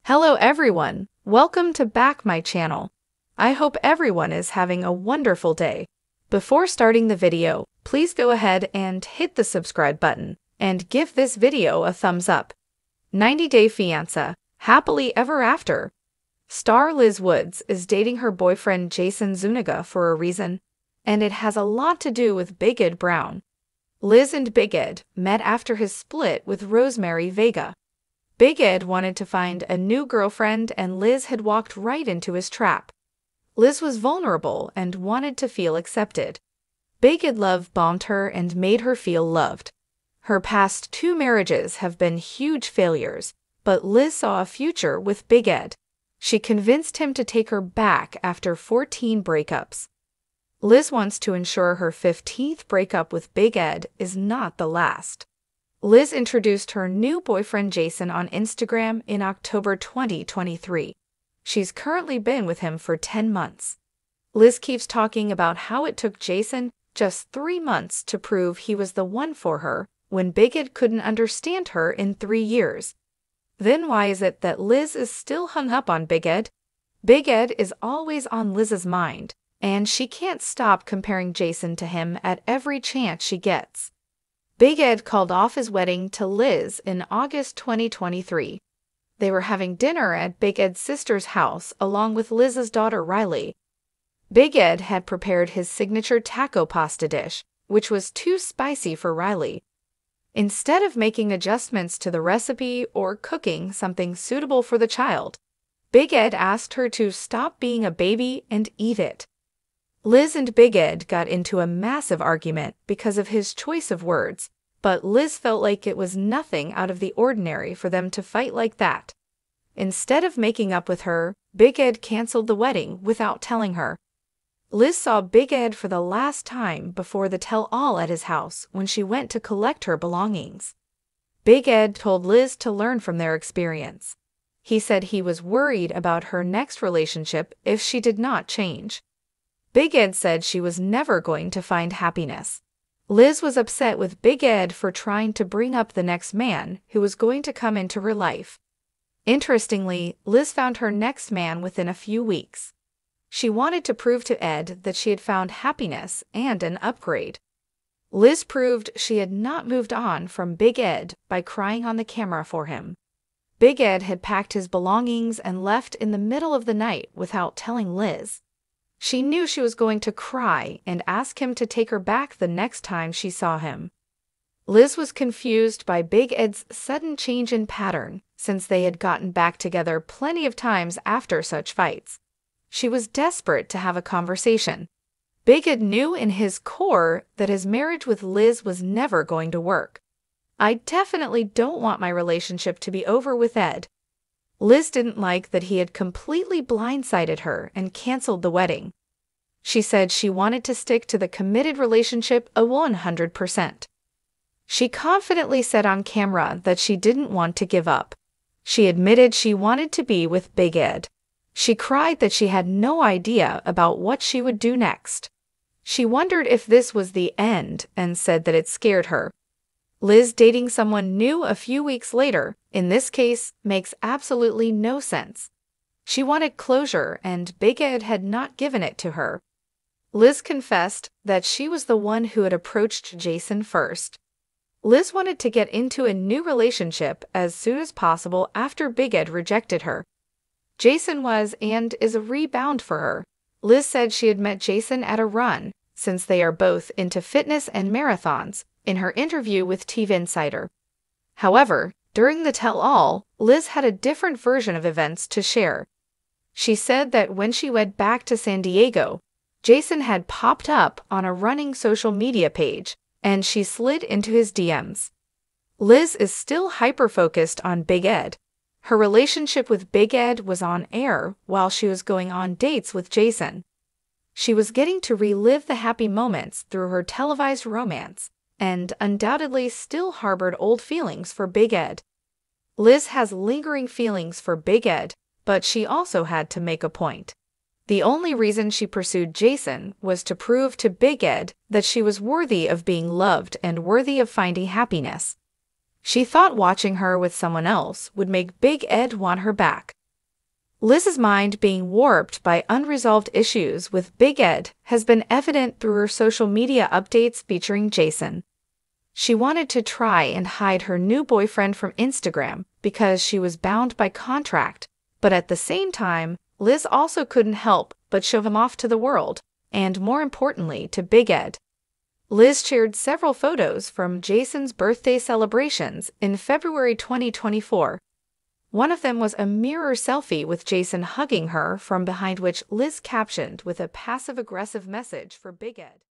Hello everyone, welcome to back my channel. I hope everyone is having a wonderful day. Before starting the video, please go ahead and hit the subscribe button and give this video a thumbs up. 90-Day Fiancé, Happily Ever After. Star Liz Woods is dating her boyfriend Jayson Zuniga for a reason, and it has a lot to do with Big Ed Brown. Liz and Big Ed met after his split with Rosemary Vega. Big Ed wanted to find a new girlfriend and Liz had walked right into his trap. Liz was vulnerable and wanted to feel accepted. Big Ed love-bombed her and made her feel loved. Her past 2 marriages have been huge failures, but Liz saw a future with Big Ed. She convinced him to take her back after 14 breakups. Liz wants to ensure her 15th breakup with Big Ed is not the last. Liz introduced her new boyfriend Jayson on Instagram in October 2023. She's currently been with him for 10 months. Liz keeps talking about how it took Jayson just 3 months to prove he was the one for her when Big Ed couldn't understand her in 3 years. Then why is it that Liz is still hung up on Big Ed? Big Ed is always on Liz's mind, and she can't stop comparing Jayson to him at every chance she gets. Big Ed called off his wedding to Liz in August 2023. They were having dinner at Big Ed's sister's house along with Liz's daughter Riley. Big Ed had prepared his signature taco pasta dish, which was too spicy for Riley. Instead of making adjustments to the recipe or cooking something suitable for the child, Big Ed asked her to stop being a baby and eat it. Liz and Big Ed got into a massive argument because of his choice of words, but Liz felt like it was nothing out of the ordinary for them to fight like that. Instead of making up with her, Big Ed canceled the wedding without telling her. Liz saw Big Ed for the last time before the tell-all at his house when she went to collect her belongings. Big Ed told Liz to learn from their experience. He said he was worried about her next relationship if she did not change. Big Ed said she was never going to find happiness. Liz was upset with Big Ed for trying to bring up the next man who was going to come into her life. Interestingly, Liz found her next man within a few weeks. She wanted to prove to Ed that she had found happiness and an upgrade. Liz proved she had not moved on from Big Ed by crying on the camera for him. Big Ed had packed his belongings and left in the middle of the night without telling Liz. She knew she was going to cry and ask him to take her back the next time she saw him. Liz was confused by Big Ed's sudden change in pattern since they had gotten back together plenty of times after such fights. She was desperate to have a conversation. Big Ed knew in his core that his marriage with Liz was never going to work. "I definitely don't want my relationship to be over with Ed." Liz didn't like that he had completely blindsided her and canceled the wedding. She said she wanted to stick to the committed relationship 100%. She confidently said on camera that she didn't want to give up. She admitted she wanted to be with Big Ed. She cried that she had no idea about what she would do next. She wondered if this was the end and said that it scared her. Liz dating someone new a few weeks later, in this case, makes absolutely no sense. She wanted closure and Big Ed had not given it to her. Liz confessed that she was the one who had approached Jayson first. Liz wanted to get into a new relationship as soon as possible after Big Ed rejected her. Jayson was and is a rebound for her. Liz said she had met Jayson at a run, since they are both into fitness and marathons, in her interview with TV Insider. However, during the tell-all, Liz had a different version of events to share. She said that when she went back to San Diego, Jayson had popped up on a running social media page, and she slid into his DMs. Liz is still hyper-focused on Big Ed. Her relationship with Big Ed was on air while she was going on dates with Jayson. She was getting to relive the happy moments through her televised romance, and undoubtedly still harbored old feelings for Big Ed. Liz has lingering feelings for Big Ed, but she also had to make a point. The only reason she pursued Jayson was to prove to Big Ed that she was worthy of being loved and worthy of finding happiness. She thought watching her with someone else would make Big Ed want her back. Liz's mind being warped by unresolved issues with Big Ed has been evident through her social media updates featuring Jayson. She wanted to try and hide her new boyfriend from Instagram because she was bound by contract, but at the same time, Liz also couldn't help but show him off to the world, and more importantly, to Big Ed. Liz shared several photos from Jayson's birthday celebrations in February 2024. One of them was a mirror selfie with Jayson hugging her from behind, which Liz captioned with a passive-aggressive message for Big Ed.